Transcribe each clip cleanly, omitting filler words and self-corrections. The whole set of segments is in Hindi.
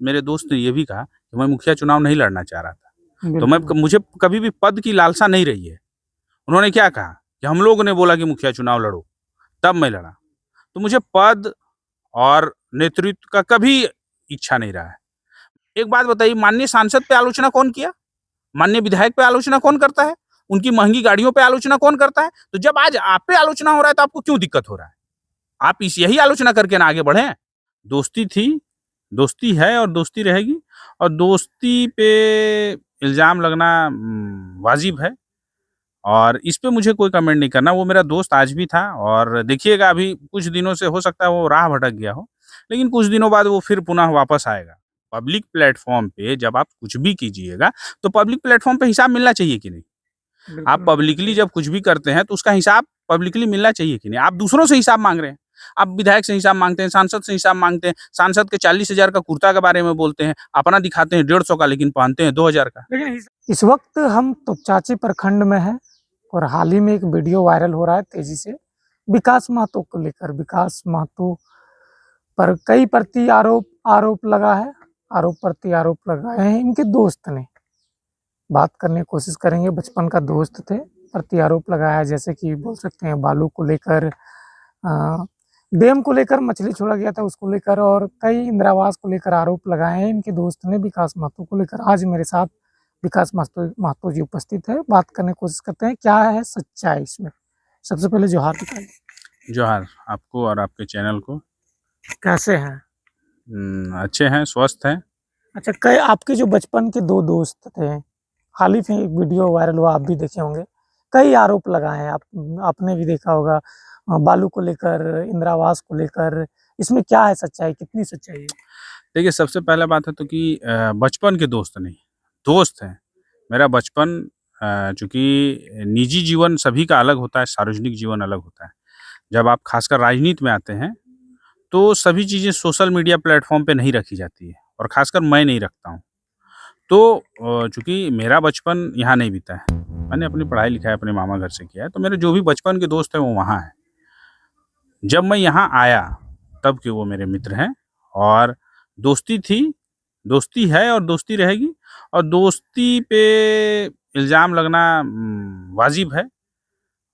मेरे दोस्त ने ये भी कहा कि मैं मुखिया चुनाव नहीं लड़ना चाह रहा था। तो बिल्कुल। मुझे कभी भी पद की लालसा नहीं रही है। उन्होंने क्या कहा कि हम लोगों ने बोला कि मुखिया चुनाव लड़ो, तब मैं लड़ा। तो मुझे पद और नेतृत्व का कभी इच्छा नहीं रहा है। एक बात बताइए, माननीय सांसद पे आलोचना कौन किया? माननीय विधायक पे आलोचना कौन करता है? उनकी महँगी गाड़ियों पे आलोचना कौन करता है? तो जब आज आप पे आलोचना हो रहा है तो आपको क्यों दिक्कत हो रहा है? आप इस यही आलोचना करके ना आगे बढ़ें। दोस्ती थी, दोस्ती है और दोस्ती रहेगी, और दोस्ती पे इल्ज़ाम लगना वाजिब है, और इस पे मुझे कोई कमेंट नहीं करना। वो मेरा दोस्त आज भी था, और देखिएगा अभी कुछ दिनों से हो सकता है वो राह भटक गया हो, लेकिन कुछ दिनों बाद वो फिर पुनः वापस आएगा। पब्लिक प्लेटफ़ॉर्म पे जब आप कुछ भी कीजिएगा, तो पब्लिक प्लेटफ़ॉर्म पे हिसाब मिलना चाहिए कि नहीं? आप बिल्कुल मिलना पब्लिकली चाहिए। जब कुछ भी करते हैं, तो उसका हिसाब पब्लिकली मिलना चाहिए कि नहीं? आप दूसरों से हिसाब माँग रहे हैं। आप विधायक से हिसाब माँगते हैं, सांसद से हिसाब माँगते हैं, सांसद के 40,000 का कुर्ता के बारे में बोलते हैं, अपना दिखाते हैं 150 का, लेकिन पहनते हैं 2,000 का। लेकिन इस वक्त हम तोपचांची प्रखंड में हैं और हाल ही में एक वीडियो वायरल हो रहा है तेजी से, विकास महतो को लेकर। विकास महतो पर कई प्रति आरोप आरोप लगा है, आरोप प्रति आरोप लगाए हैं इनके दोस्त ने। बात करने की कोशिश करेंगे, बचपन का दोस्त थे, प्रति आरोप लगाया है, जैसे कि बोल सकते हैं बालू को लेकर, डैम को लेकर, मछली छोड़ा गया था उसको लेकर, और कई इंदिरा आवास को लेकर आरोप लगाए हैं इनके दोस्त ने विकास महतो को लेकर। आज मेरे साथ विकास महतो महतो जी उपस्थित है, बात करने की कोशिश करते हैं क्या है सच्चाई इसमें। सबसे पहले जोहार बताइए। जोहार आपको और आपके चैनल को। कैसे हैं? अच्छे हैं, स्वस्थ हैं। अच्छा, कई आपके जो बचपन के 2 दोस्त थे, हाल ही में एक वीडियो वायरल हुआ, आप भी देखे होंगे। कई आरोप लगाए हैं, आपने भी देखा होगा, बालू को लेकर, इंदिरा आवास को लेकर। इसमें क्या है सच्चाई, कितनी सच्चाई है? देखिए, सबसे पहला बात है तो कि बचपन के दोस्त नहीं, दोस्त हैं। मेरा बचपन, चूँकि निजी जीवन सभी का अलग होता है, सार्वजनिक जीवन अलग होता है। जब आप खासकर राजनीति में आते हैं, तो सभी चीज़ें सोशल मीडिया प्लेटफ़ॉर्म पे नहीं रखी जाती है, और खासकर मैं नहीं रखता हूँ। तो चूँकि मेरा बचपन यहाँ नहीं बीता है, मैंने अपनी पढ़ाई-लिखाई अपने मामा घर से किया है, तो मेरे जो भी बचपन के दोस्त हैं, वो वहाँ हैं। जब मैं यहाँ आया, तब के वो मेरे मित्र हैं, और दोस्ती थी, दोस्ती है और दोस्ती रहेगी, और दोस्ती पे इल्ज़ाम लगना वाजिब है,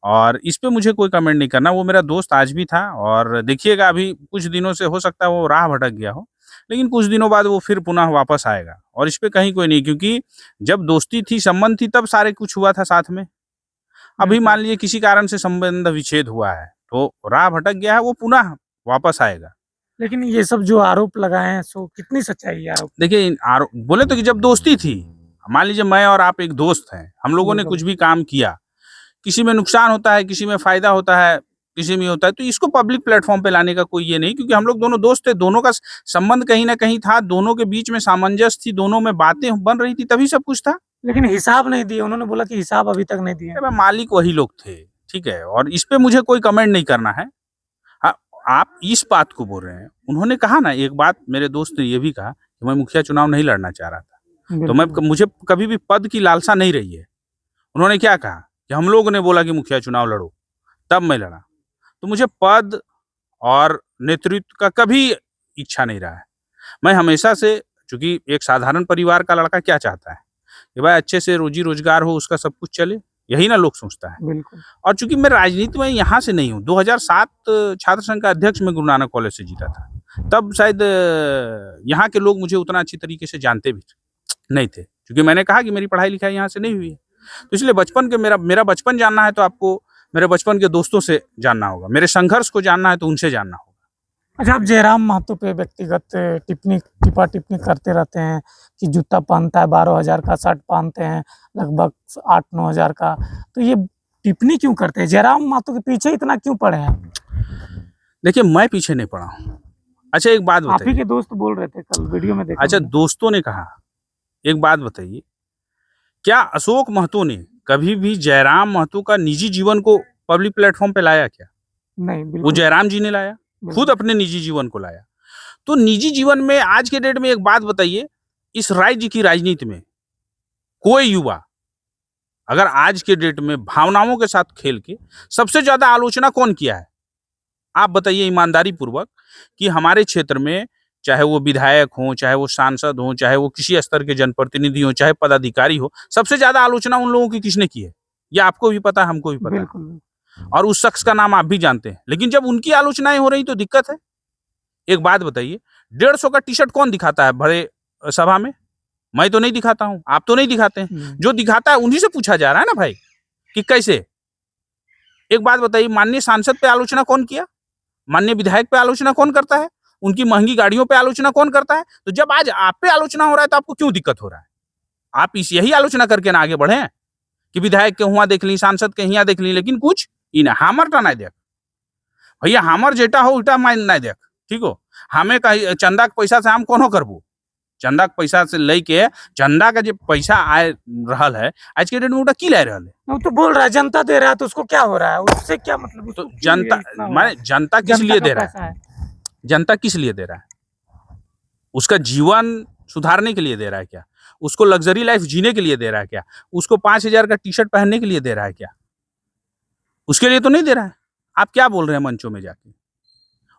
और इस पे मुझे कोई कमेंट नहीं करना। वो मेरा दोस्त आज भी था, और देखिएगा अभी कुछ दिनों से हो सकता है वो राह भटक गया हो, लेकिन कुछ दिनों बाद वो फिर पुनः वापस आएगा, और इस पे कहीं कोई नहीं, क्योंकि जब दोस्ती थी, संबंध थी, तब सारे कुछ हुआ था साथ में। अभी मान बिल्कुल। लीजिए किसी कारण से संबंध विच्छेद हुआ है, तो राह भटक गया है, वो पुनः वापस आएगा। लेकिन ये सब जो आरोप लगाए हैं, सो कितनी सच्चाई है आरोप? देखिए, इन बोले तो कि जब दोस्ती थी, मान लीजिए मैं और आप एक दोस्त हैं, हम लोगों ने बिल्कुल। कुछ भी काम किया, किसी में नुकसान होता है, किसी में फ़ायदा होता है, किसी में ये होता है, तो इसको पब्लिक प्लेटफ़ॉर्म पे लाने का कोई ये नहीं, क्योंकि हम लोग दोनों दोस्त थे, दोनों का संबंध कहीं न कहीं था, दोनों के बीच में सामंजस्य थी, दोनों में बातें बन रही थी, तभी सब कुछ था। लेकिन हिसाब नहीं दिए, उन्होंने बोला कि हिसाब अभी तक नहीं दिए। अरे भाई, मालिक वही लोग थे, ठीक है? और इस पे मुझे कोई कमेंट नहीं करना है। हाँ, आप इस बात को बोल रहे हैं, उन्होंने कहा ना, एक बात मेरे दोस्त ने ये भी कहा कि मैं मुखिया चुनाव नहीं लड़ना चाह रहा था। तो बिल्कुल। मुझे कभी भी पद की लालसा नहीं रही है। उन्होंने क्या कहा कि हम लोगों ने बोला कि मुखिया चुनाव लड़ो, तब मैं लड़ा। तो मुझे पद और नेतृत्व का कभी इच्छा नहीं रहा है। मैं हमेशा से, चूँकि एक साधारण परिवार का लड़का क्या चाहता है कि भाई अच्छे से रोज़ी-रोज़गार हो, उसका सब कुछ चले, यही ना लोग सोचता है। बिल्कुल। और चूँकि मैं राजनीति में यहाँ से नहीं हूँ, 2007 छात्र संघ का अध्यक्ष मैं गुरु नानक कॉलेज से जीता था। तब शायद यहाँ के लोग मुझे उतना अच्छी तरीके से जानते भी नहीं थे, क्योंकि मैंने कहा कि मेरी पढ़ाई-लिखाई यहाँ से नहीं हुई है। तो इसलिए बचपन के मेरा मेरा बचपन जानना है तो आपको मेरे बचपन के दोस्तों से जानना होगा, मेरे संघर्ष को जानना है तो उनसे जानना होगा। अच्छा, आप जयराम महतो पे व्यक्तिगत टिप्पणी करते रहते हैं कि जूता पहनता है 12,000 का, शर्ट पहनते हैं लगभग 8-9 हज़ार का। तो ये टिप्पणी क्यों करते हैं? जयराम महतो के पीछे इतना क्यों पड़े हैं? देखिए, मैं पीछे नहीं पड़ा हूँ। अच्छा, एक बात आप ही बताइए। के दोस्त बोल रहे थे, कल वीडियो में देखा अच्छा, मैंने। दोस्तों ने कहा, एक बात बताइए, क्या अशोक महतो ने कभी भी जयराम महतो का निजी जीवन को पब्लिक प्लेटफ़ॉर्म पे लाया क्या? नहीं, वो बिल्कुल नहीं। जयराम जी ने लाया, खुद बिल्कुल। अपने निजी जीवन को लाया। तो निजी जीवन में आज के डेट में एक बात बताइए, इस राज्य की राजनीति में कोई युवा अगर आज के डेट में भावनाओं के साथ खेल के सबसे ज़्यादा आलोचना कौन किया है? आप बताइए ईमानदारी पूर्वक कि हमारे क्षेत्र में चाहे वो विधायक हों, चाहे वो सांसद हों, चाहे वो किसी स्तर के जनप्रतिनिधि हों, चाहे पदाधिकारी हो, सबसे ज़्यादा आलोचना उन लोगों की किसने की है? ये आपको भी पता है, हमको भी पता है। बिल्कुल। और उस शख्स का नाम आप भी जानते हैं। लेकिन जब उनकी आलोचनाएँ हो रही तो दिक्कत है। एक बात बताइए, 150 का टी-शर्ट कौन दिखाता है बड़े सभा में? मैं तो नहीं दिखाता हूँ, आप तो नहीं दिखाते हैं। जो दिखाता है उन्हीं से पूछा जा रहा है ना भाई, कि कैसे? एक बात बताइए, माननीय सांसद पे आलोचना कौन किया? माननीय विधायक पे आलोचना कौन करता है? उनकी महँगी गाड़ियों पे आलोचना कौन करता है? तो जब आज आप पे आलोचना हो रहा है तो आपको क्यों दिक्कत हो रहा है? आप इस यही आलोचना करके ना आगे बढ़ें, कि विधायक के हुआ देख ली, सांसद के हियाँ देख ली, लेकिन कुछ इन हामरटा नाय देख। भैया हामर जेटा हो उल्टा माइन नाय देख, ठीक हो? हमें कही चंदा के पैसा से हम कोनो करबू। चंदा के पैसा से लेके चंदा का जो पैसा आए रहल है, आज के डेट में उटा की लाए रहल है? वो तो बोल रहा है जनता दे रहा है तो उसको क्या हो रहा है? उससे क्या मतलब? तो उसको क्यों ये जनता इतना हो रहा है? माने जनता किस जनता लिए का दे रहा पैसा है? है। जनता किस लिए दे रहा है? उसका जीवन सुधारने के लिए दे रहा है क्या? उसको लग्ज़री लाइफ़ जीने के लिए दे रहा है क्या? उसको 5,000 का टी-शर्ट पहनने के लिए दे रहा है क्या? उसके लिए तो नहीं दे रहा है। आप क्या बोल रहे हैं मंचों में जाके?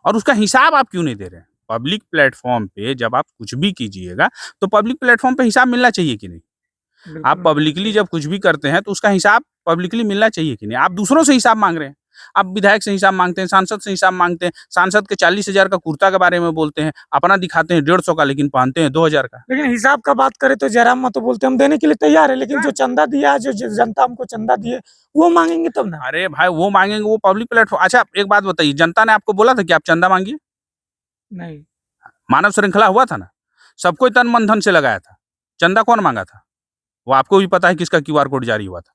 और उसका हिसाब आप क्यों नहीं दे रहे हैं? पब्लिक प्लेटफ़ॉर्म पे जब आप कुछ भी कीजिएगा, तो पब्लिक प्लेटफ़ॉर्म पे हिसाब मिलना चाहिए कि नहीं? आप बिल्कुल, पब्लिकली जब कुछ भी करते हैं, तो उसका हिसाब पब्लिकली मिलना चाहिए कि नहीं? आप दूसरों से हिसाब माँग रहे हैं। आप विधायक से हिसाब माँगते हैं, सांसद से हिसाब माँगते हैं, सांसद के 40,000 का कुर्ता के बारे में बोलते हैं, अपना दिखाते हैं 150 का लेकिन पहनते हैं 2,000 का। लेकिन हिसाब का बात करें तो जयराम महतो बोलते हैं हम देने के लिए तैयार है, लेकिन जो चंदा दिया है, जो जनता हमको चंदा दी है, वो मांगेंगे तब ना। अरे भाई वो माँगेंगे वो पब्लिक प्लेटफ़ॉर्म अच्छा एक बात बताइए, जनता ने आपको बोला था कि आप चंदा माँगिए? नहीं। मानव श्रृंखला हुआ था ना? सब कोई तन मन धन से लगाया था। चंदा कौन माँगा था? वो आपको भी पता है किसका क्यूआर कोड जारी हुआ था।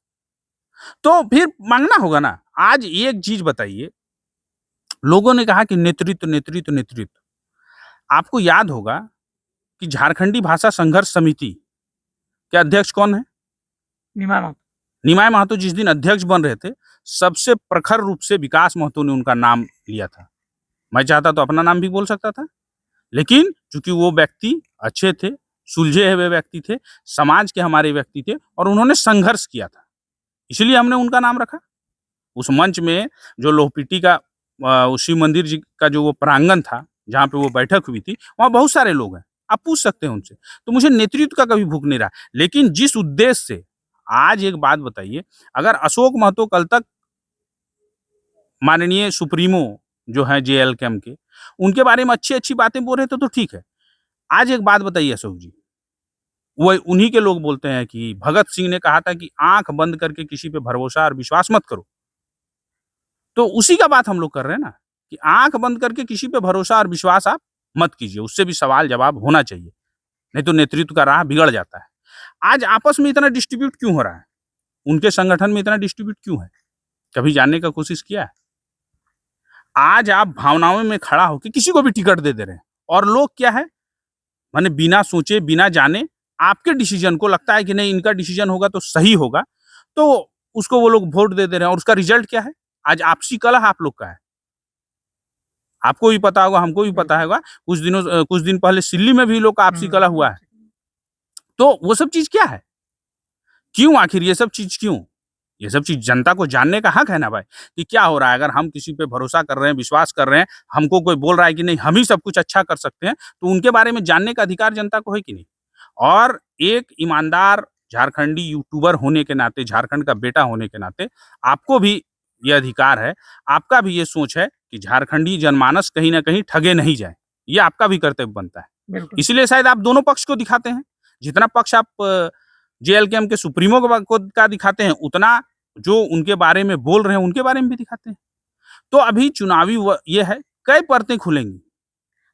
तो फिर माँगना होगा ना। आज एक चीज़ बताइए, लोगों ने कहा कि नेतृत्व, नेतृत्व, नेतृत्व। आपको याद होगा कि झारखंडी भाषा संघर्ष समिति के अध्यक्ष कौन है? निमाय महतो। निमाय महतो जिस दिन अध्यक्ष बन रहे थे, सबसे प्रखर रूप से विकास महतो ने उनका नाम लिया था। मैं चाहता तो अपना नाम भी बोल सकता था, लेकिन चूँकि वो व्यक्ति अच्छे थे, सुलझे हुए व्यक्ति थे, समाज के हमारे व्यक्ति थे और उन्होंने संघर्ष किया था, इसलिए हमने उनका नाम रखा। उस मंच में जो लोहपीटी का उस शिव मंदिर जी का जो वो प्रांगण था, जहाँ पे वो बैठक हुई थी, वहाँ बहुत सारे लोग हैं। आप पूछ सकते हैं उनसे। तो मुझे नेतृत्व का कभी भूख नहीं रहा। लेकिन जिस उद्देश्य से आज एक बात बताइए, अगर अशोक महतो कल तक माननीय सुप्रीमो जो हैं जेएलकेम के, उनके बारे में अच्छी-अच्छी बातें बोल रहे थे तो ठीक है। आज एक बात बताइए अशोक जी, वो उन्हीं के लोग बोलते हैं कि भगत सिंह ने कहा था कि आँख बंद करके किसी पे भरोसा और विश्वास मत करो। तो उसी का बात हम लोग कर रहे हैं ना, कि आँख बंद करके किसी पे भरोसा और विश्वास आप मत कीजिए, उससे भी सवाल-जवाब होना चाहिए, नहीं तो नेतृत्व का राह बिगड़ जाता है। आज आपस में इतना डिस्ट्रीब्यूट क्यों हो रहा है? उनके संगठन में इतना डिस्ट्रीब्यूट क्यों है? कभी जानने का कोशिश किया है? आज आप भावनाओं में खड़ा होके किसी को भी टिकट दे रहे हैं और लोग क्या है, माने बिना सोचे, बिना जाने आपके डिसीजन को लगता है कि नहीं इनका डिसीजन होगा तो सही होगा, तो उसको वो लोग वोट दे रहे हैं और उसका रिजल्ट क्या है? आज आपसी कलह आप लोग का है। आपको भी पता होगा, हमको भी पता होगा, कुछ दिन पहले सिल्ली में भी लोग का आपसी कलह हुआ है। तो वो सब चीज़ क्या है? क्यों आखिर ये सब चीज़ क्यों? ये सब चीज़ जनता को जानने का हक है ना भाई, कि क्या हो रहा है? अगर हम किसी पे भरोसा कर रहे हैं, विश्वास कर रहे हैं, हमको कोई बोल रहा है कि नहीं हम ही सब कुछ अच्छा कर सकते हैं, तो उनके बारे में जानने का अधिकार जनता को है कि नहीं? और एक ईमानदार झारखंडी यूट्यूबर होने के नाते, झारखंड का बेटा होने के नाते, आपको भी ये अधिकार है, आपका भी ये सोच है कि झारखंडी जनमानस कहीं न कहीं ठगे नहीं जाएँ। ये आपका भी कर्तव्य बनता है। बिल्कुल। इसलिए शायद आप दोनों पक्ष को दिखाते हैं। जितना पक्ष आप जेएलकेएम के सुप्रीमो को का दिखाते हैं, उतना जो उनके बारे में बोल रहे हैं, उनके बारे में भी दिखाते हैं। तो अभी चुनावी ये है, कई परतें खुलेंगी।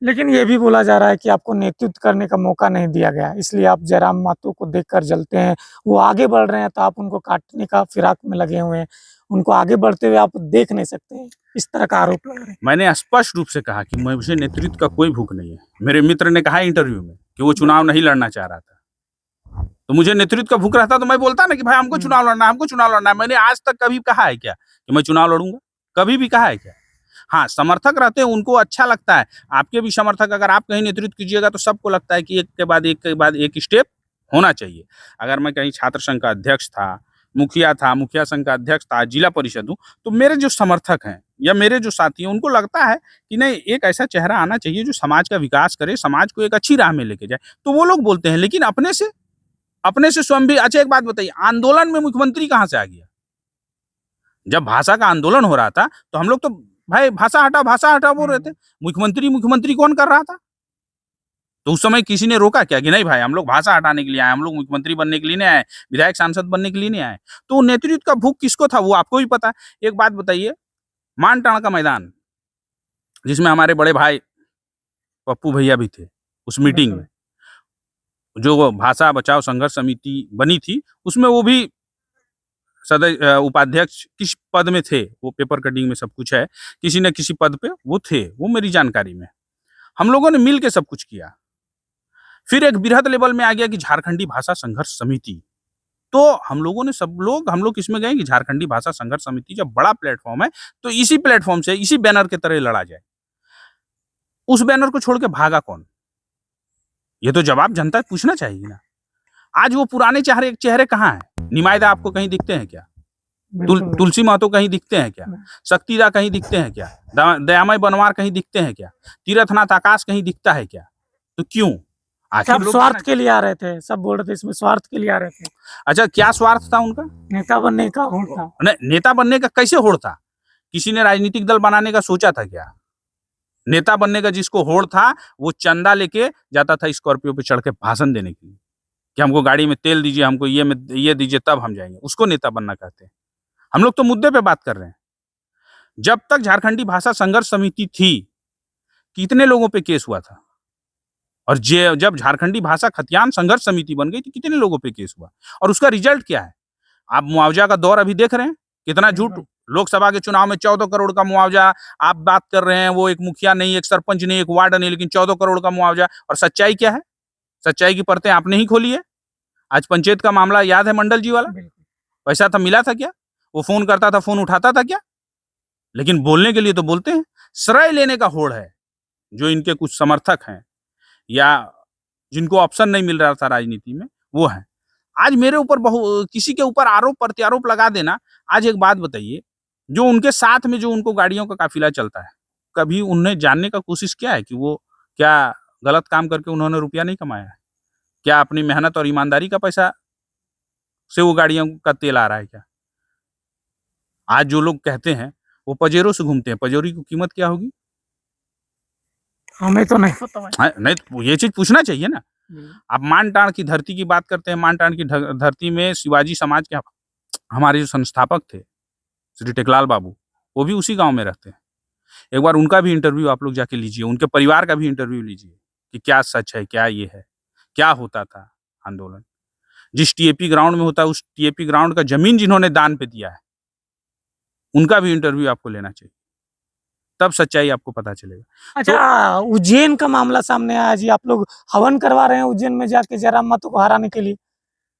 लेकिन ये भी बोला जा रहा है कि आपको नेतृत्व करने का मौका नहीं दिया गया, इसलिए आप जयराम महतो को देखकर जलते हैं। वो आगे बढ़ रहे हैं तो आप उनको काटने का फिराक में लगे हुए हैं। उनको आगे बढ़ते हुए आप देख नहीं सकते हैं। इस तरह का आरोप लगा रहे हैं। मैंने स्पष्ट रूप से कहा कि मुझे नेतृत्व का कोई भूख नहीं है। मेरे मित्र ने कहा इंटरव्यू में कि वो चुनाव नहीं लड़ना चाह रहा था। तो मुझे नेतृत्व का भूख रहता तो मैं बोलता ना कि भाई हमको चुनाव लड़ना है, हमको चुनाव लड़ना है। मैंने आज तक कभी कहा है क्या कि मैं चुनाव लड़ूँगा? कभी भी कहा है क्या? हाँ, समर्थक रहते हैं, उनको अच्छा लगता है। आपके भी समर्थक अगर आप कहीं नेतृत्व कीजिएगा तो सबको लगता है कि एक के बाद एक स्टेप होना चाहिए। अगर मैं कहीं छात्र संघ का अध्यक्ष था, मुखिया संघ का अध्यक्ष था, जिला परिषद हूँ, तो मेरे जो समर्थक हैं, या मेरे जो साथी हैं उनको लगता है कि नहीं, एक ऐसा चेहरा आना चाहिए जो समाज का विकास करे, समाज को एक अच्छी राह में लेके जाए, तो वो लोग बोलते हैं। लेकिन अपने से स्वयं भी। अच्छा एक बात बताइए, आंदोलन में मुख्यमंत्री कहाँ से आ गया? जब भाषा का आंदोलन हो रहा था तो हम लोग तो भाई भाषा हटाओ बोल रहे थे। मुख्यमंत्री मुख्यमंत्री कौन कर रहा था? तो उस समय किसी ने रोका क्या कि नहीं भाई, हम लोग भाषा हटाने के लिए आए, हम लोग मुख्यमंत्री बनने के लिए नहीं आए, विधायक सांसद बनने के लिए नहीं आए। तो नेतृत्व का भूख किसको था वो आपको भी पता है। एक बात बताइए, मानटाण का मैदान जिसमें हमारे बड़े भाई पप्पू भैया भी थे, उस मीटिंग में जो भाषा बचाओ संघर्ष समिति बनी थी, उसमें वो भी उपाध्यक्ष किस पद में थे, वो पेपर कटिंग में सब कुछ है, किसी न किसी पद पे वो थे, वो मेरी जानकारी में। हम लोगों ने मिल के सब कुछ किया। फिर एक बृहद लेवल में आ गया कि झारखंडी भाषा संघर्ष समिति। तो हम लोग इसमें गए कि झारखंडी भाषा संघर्ष समिति जब बड़ा प्लेटफॉर्म है, तो इसी प्लेटफॉर्म से इसी बैनर के तरह लड़ा जाए। उस बैनर को छोड़ के भागा कौन? ये तो जवाब जनता पूछना चाहिए ना। आज वो पुराने चेहरे कहाँ हैं? निमायदा आपको कहीं दिखते हैं क्या? तुलसी महतो कहीं दिखते हैं क्या? शक्तिदा कहीं दिखते हैं क्या? दयामय बनवार कहीं दिखते हैं क्या? तीरथनाथ आकाश कहीं दिखता है क्या? तो क्यों? सब स्वार्थ के लिए आ रहे थे, सब बोल रहे थे इसमें स्वार्थ के लिए आ रहे थे। अच्छा क्या स्वार्थ था उनका? नेता बनने का होड़ था। नहीं, नेता बनने का कैसे होड़ था? किसी ने राजनीतिक दल बनाने का सोचा था क्या? नेता बनने का जिसको होड़ था वो चंदा लेके जाता था स्कॉर्पियो पे चढ़ के भाषण देने के लिए कि हमको गाड़ी में तेल दीजिए, हमको ये दीजिए, तब हम जाएंगे। उसको नेता बनना कहते हैं। हम लोग तो मुद्दे पे बात कर रहे हैं। जब तक झारखंडी भाषा संघर्ष समिति थी, कितने लोगों पे केस हुआ था? और जब झारखंडी भाषा खतियान संघर्ष समिति बन गई तो कितने लोगों पे केस हुआ? और उसका रिजल्ट क्या है? आप मुआवजा का दौर अभी देख रहे हैं, कितना झूठ। लोकसभा के चुनाव में 14 करोड़ का मुआवजा आप बात कर रहे हैं, वो एक मुखिया नहीं, एक सरपंच नहीं, एक वार्ड नहीं, लेकिन 14 करोड़ का मुआवजा। और सच्चाई क्या है? सच्चाई की परतें आपने ही खोली है। आज पंचायत का मामला याद है, मंडल जी वाला? पैसा था, मिला था क्या? वो फोन करता था, फोन उठाता था क्या? लेकिन बोलने के लिए तो बोलते हैं। श्रेय लेने का होड़ है जो इनके कुछ समर्थक हैं या जिनको ऑप्शन नहीं मिल रहा था राजनीति में, वो है। आज मेरे ऊपर किसी के ऊपर आरोप प्रत्यारोप लगा देना। आज एक बात बताइए, जो उनके साथ में जो उनको गाड़ियों का काफिला चलता है, कभी उन्हें जानने का कोशिश किया है कि वो क्या गलत काम करके उन्होंने रुपया नहीं कमाया है? क्या अपनी मेहनत और ईमानदारी का पैसा से वो गाड़ियों का तेल आ रहा है क्या? आज जो लोग कहते हैं वो पजेरों से घूमते हैं, पजेरों की कीमत क्या होगी? हमें तो नहीं पता भाई। नहीं, तो ये चीज पूछना चाहिए ना। आप मानटाण की धरती की बात करते हैं। मानटाण की धरती में शिवाजी समाज के हमारे जो संस्थापक थे श्री टेकलाल बाबू, वो भी उसी गांव में रहते हैं। एक बार उनका भी इंटरव्यू आप लोग जाके लीजिए, उनके परिवार का भी इंटरव्यू लीजिए कि क्या सच है, क्या ये है, क्या होता था आंदोलन। जिस टीएपी ग्राउंड में होता है, उस टीएपी ग्राउंड का जमीन जिन्होंने दान पे दिया है, उनका भी इंटरव्यू आपको लेना चाहिए, तब सच्चाई आपको पता चलेगा। अच्छा, उज्जैन का मामला सामने आया जी, आप लोग हवन करवा रहे हैं उज्जैन में जाके जयराम महतो को हराने के लिए।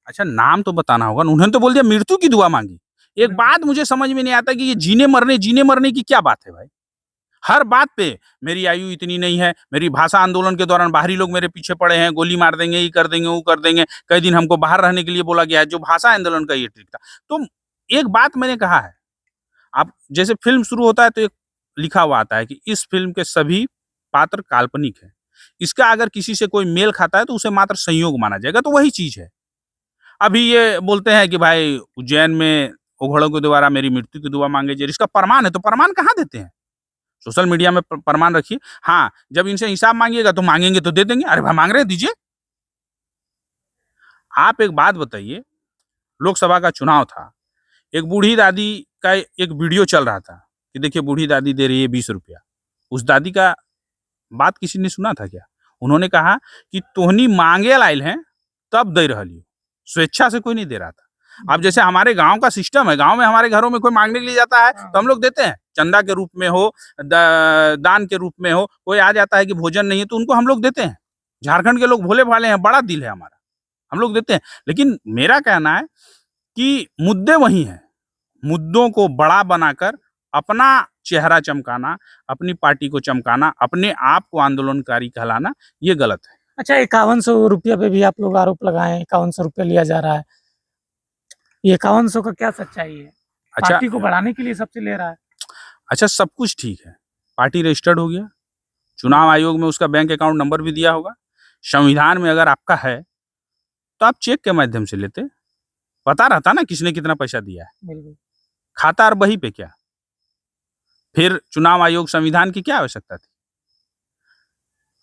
अच्छा नाम तो बताना होगा। उन्होंने तो बोल दिया मृत्यु की दुआ मांगी। एक बात मुझे समझ में नहीं आता कि ये जीने मरने की क्या बात है भाई? हर बात पे मेरी आयु इतनी नहीं है, मेरी भाषा आंदोलन के दौरान बाहरी लोग मेरे पीछे पड़े हैं, गोली मार देंगे, ये कर देंगे, वो कर देंगे। कई दिन हमको बाहर रहने के लिए बोला गया है, जो भाषा आंदोलन का ये ट्रिक था। तो एक बात मैंने कहा है, आप जैसे फिल्म शुरू होता है तो एक लिखा हुआ आता है कि इस फिल्म के सभी पात्र काल्पनिक हैं। इसका अगर किसी से कोई मेल खाता है तो उसे मात्र संयोग माना जाएगा, तो वही चीज है। अभी ये बोलते हैं कि भाई उज्जैन में उघड़ों के द्वारा मेरी मृत्यु की दुआ मांगे जाए, इसका प्रमाण है, तो प्रमाण कहाँ देते हैं? सोशल मीडिया में प्रमाण रखिए। हाँ, जब इनसे हिसाब मांगिएगा तो मांगेंगे तो दे देंगे। अरे भाई मांग रहे हैं, दीजिए। आप एक बात बताइए, लोकसभा का चुनाव था, एक बूढ़ी दादी का एक वीडियो चल रहा था कि देखिए बूढ़ी दादी दे रही है 20 रुपया। उस दादी का बात किसी ने सुना था क्या? उन्होंने कहा कि तोहनी मांगे लाइल हैं तब दे रही हो, स्वेच्छा से कोई नहीं दे रहा था। अब जैसे हमारे गांव का सिस्टम है, गांव में हमारे घरों में कोई मांगने के लिए जाता है तो हम लोग देते हैं, चंदा के रूप में हो, दान के रूप में हो। कोई आ जाता है कि भोजन नहीं है तो उनको हम लोग देते हैं। झारखंड के लोग भोले भाले हैं, बड़ा दिल है हमारा, हम लोग देते हैं। लेकिन मेरा कहना है कि मुद्दे वही हैं, मुद्दों को बड़ा बनाकर अपना चेहरा चमकाना, अपनी पार्टी को चमकाना, अपने आप को आंदोलनकारी कहलाना, ये गलत है। अच्छा, 5100 रुपया पे भी आप लोग आरोप लगाए, 5100 रुपया लिया जा रहा है, ये 5100 का क्या सच्चाई है? अच्छा, पार्टी को बढ़ाने के लिए सबसे ले रहा है। अच्छा, सब कुछ ठीक है, पार्टी रजिस्टर्ड हो गया, चुनाव आयोग में उसका बैंक अकाउंट नंबर भी दिया होगा, संविधान में अगर आपका है, तो आप चेक के माध्यम से लेते, पता रहता ना किसने कितना पैसा दिया है, बिल्कुल। खाता और बही पे क्या? फिर चुनाव आयोग संविधान की क्या आवश्यकता थी?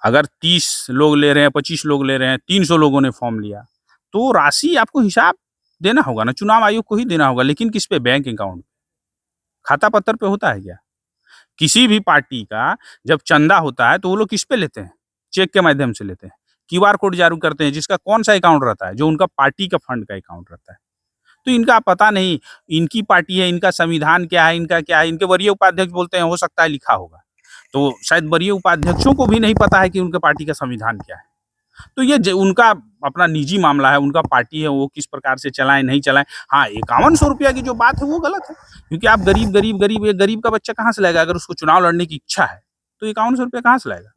अगर 30 लोग ले रहे हैं, 25 लोग ले रहे हैं, 300 लोगों ने फॉर्म लिया, तो राशि आपको हिसाब देना होगा ना, चुनाव आयोग को ही देना होगा, लेकिन किस पे? बैंक अकाउंट, खाता पत्र पे होता है क्या? किसी भी पार्टी का जब चंदा होता है तो वो लोग किस पे लेते हैं? चेक के माध्यम से लेते हैं, क्यूआर कोड जारी करते हैं, जिसका कौन सा अकाउंट रहता है? जो उनका पार्टी का फंड का अकाउंट रहता है। तो इनका पता नहीं, इनकी पार्टी है, इनका संविधान क्या है, इनका क्या है, इनके वरीय उपाध्यक्ष बोलते हैं हो सकता है लिखा होगा, तो शायद वरीय उपाध्यक्षों को भी नहीं पता है कि उनके पार्टी का संविधान क्या है। तो ये उनका अपना निजी मामला है, उनका पार्टी है, वो किस प्रकार से चलाएं नहीं चलाएं। हाँ, 5100 रुपया की जो बात है वो गलत है, क्योंकि आप गरीब एक गरीब का बच्चा कहाँ से लाएगा? अगर उसको चुनाव लड़ने की इच्छा है तो 5100 रुपया कहाँ से लाएगा,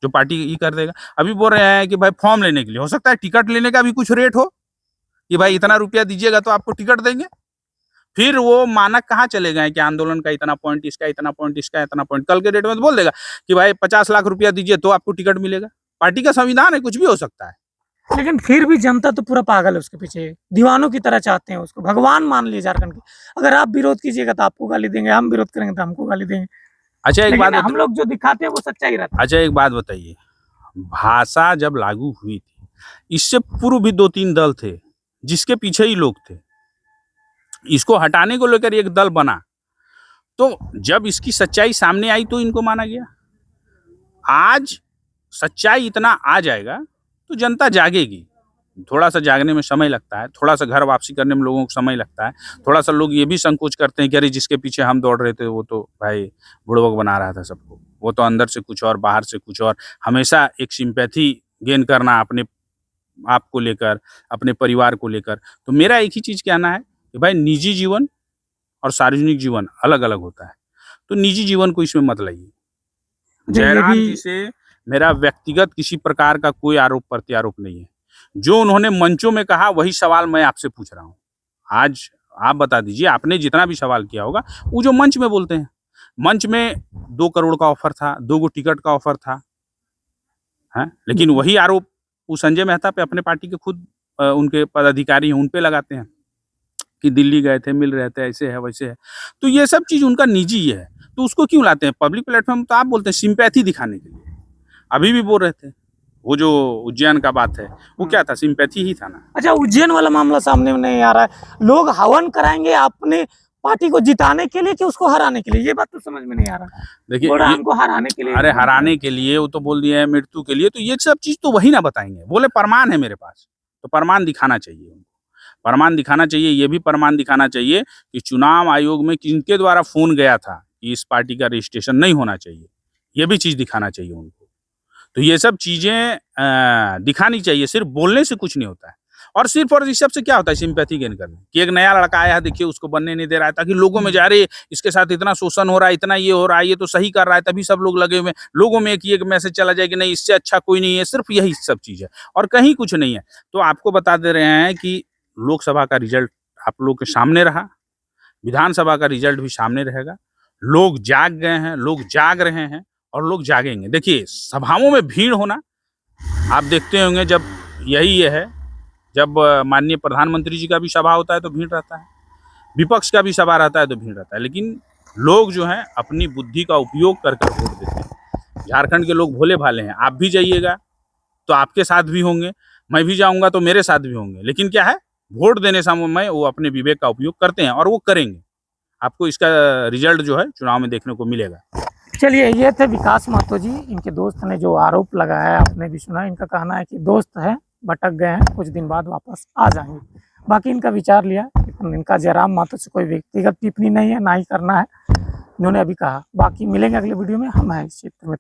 जो पार्टी ये कर देगा? अभी बोल रहे हैं कि भाई फॉर्म लेने के लिए, हो सकता है टिकट लेने का भी कुछ रेट हो कि भाई इतना रुपया दीजिएगा तो आपको टिकट देंगे। फिर वो मानक कहाँ चले गए कि आंदोलन का इतना पॉइंट, इसका इतना पॉइंट, इसका इतना पॉइंट। कल के डेट में तो बोल देगा कि भाई 50 लाख रुपया दीजिए तो आपको टिकट मिलेगा। पार्टी का संविधान है, कुछ भी हो सकता है। लेकिन फिर भी जनता तो पूरा पागल है उसके पीछे, दीवानों की तरह चाहते हैं उसको, भगवान मान लिए झारखंड के। अगर आप विरोध कीजिएगा तो आपको गाली देंगे, हम विरोध करेंगे तो हमको गाली देंगे। अच्छा एक बात लेकिन हम लोग जो दिखाते हैं वो सच्चाई रहता है। अच्छा एक बात बताइए, भाषा जब लागू हुई थी, इससे पूर्व भी 2-3 दल थे जिसके पीछे ही लोग थे। इसको हटाने को लेकर एक दल बना, तो जब इसकी सच्चाई सामने आई तो इनको माना गया। आज सच्चाई इतना आ जाएगा तो जनता जागेगी। थोड़ा सा जागने में समय लगता है, थोड़ा सा घर वापसी करने में लोगों को समय लगता है, थोड़ा सा लोग ये भी संकोच करते हैं कि अरे जिसके पीछे हम दौड़ रहे थे वो तो भाई बुड़बक बना रहा था सबको, वो तो अंदर से कुछ और बाहर से कुछ और। हमेशा एक सिंपैथी गेन करना अपने आप को लेकर, अपने परिवार को लेकर। तो मेरा एक ही चीज़ कहना है कि भाई निजी जीवन और सार्वजनिक जीवन अलग अलग होता है, तो निजी जीवन को इसमें मत लाइए। जयराम जी से मेरा व्यक्तिगत किसी प्रकार का कोई आरोप प्रत्यारोप नहीं है। जो उन्होंने मंचों में कहा वही सवाल मैं आपसे पूछ रहा हूँ। आज आप बता दीजिए, आपने जितना भी सवाल किया होगा, वो जो मंच में बोलते हैं, मंच में 2 करोड़ का ऑफर था, 2 गो टिकट का ऑफर था, हैं? लेकिन वही आरोप वो संजय मेहता पे अपने पार्टी के खुद उनके पदाधिकारी हैं, उन पे लगाते हैं कि दिल्ली गए थे, मिल रहे थे, ऐसे है, वैसे है। तो ये सब चीज़ उनका निजी है, तो उसको क्यों लाते हैं पब्लिक प्लेटफ़ॉर्म? तो आप बोलते हैं सिम्पैथी दिखाने के लिए। अभी भी बोल रहे थे, वो जो उज्जैन का बात है, वो क्या था? सिम्पैथी ही था ना। अच्छा, उज्जैन वाला मामला सामने में नहीं आ रहा है। लोग हवन कराएंगे अपने पार्टी को जिताने के लिए कि उसको हराने के लिए, ये बात तो समझ में नहीं आ रहा। देखिए बोल रहा ये हमको हराने के लिए। अरे हराने के लिए, वो तो बोल दिए हैं मृत्यु के लिए, तो ये सब चीज़ तो वही ना बताएँगे। बोले प्रमाण है मेरे पास, तो प्रमाण दिखाना चाहिए उनको। प्रमाण दिखाना चाहिए, ये भी प्रमाण दिखाना चाहिए कि चुनाव आयोग में किनके द्वारा फ़ोन गया था कि इस पार्टी का रजिस्ट्रेशन नहीं होना चाहिए। ये भी चीज़ दिखाना चाहिए उनको। तो ये सब चीज़ें दिखानी चाहिए, सिर्फ़ बोलने से कुछ नहीं होता है। और सिर्फ़ और इस सब से क्या होता है? सिम्पैथी गेन करना कि एक नया लड़का आया है, देखिए उसको बनने नहीं दे रहा है, ताकि लोगों में जाए अरे इसके साथ इतना शोषण हो रहा है, इतना ये हो रहा है, ये तो सही कर रहा है, तभी सब लोग लगे हुए हैं। लोगों में एक मैसेज चला जाए कि नहीं इससे अच्छा कोई नहीं है, सिर्फ़ यही सब चीज़ है और कहीं कुछ नहीं है। तो आपको बता दे रहे हैं कि लोकसभा का रिज़ल्ट आप लोग के सामने रहा, विधानसभा का रिज़ल्ट भी सामने रहेगा। लोग जाग गए हैं, लोग जाग रहे हैं और लोग जागेंगे। देखिए सभाओं में भीड़ होना आप देखते होंगे, जब यही ये है, जब माननीय प्रधानमंत्री जी का भी सभा होता है तो भीड़ रहता है, विपक्ष का भी सभा रहता है तो भीड़ रहता है, लेकिन लोग जो हैं अपनी बुद्धि का उपयोग कर वोट देते हैं। झारखंड के लोग भोले भाले हैं, आप भी जाइएगा तो आपके साथ भी होंगे, मैं भी जाऊंगा तो मेरे साथ भी होंगे, लेकिन क्या है, वोट देने समय वो अपने विवेक का उपयोग करते हैं और वो करेंगे। आपको इसका रिजल्ट जो है चुनाव में देखने को मिलेगा। चलिए, ये थे विकास महतो जी। इनके दोस्त ने जो आरोप लगाया है आपने भी सुना। इनका कहना है कि दोस्त है, भटक गए हैं, कुछ दिन बाद वापस आ जाएंगे। बाकी इनका विचार लिया, लेकिन इनका जयराम महतो से कोई व्यक्तिगत टिप्पणी नहीं है, ना ही करना है, इन्होंने अभी कहा। बाकी मिलेंगे अगले वीडियो में, हम हैं इस क्षेत्र में।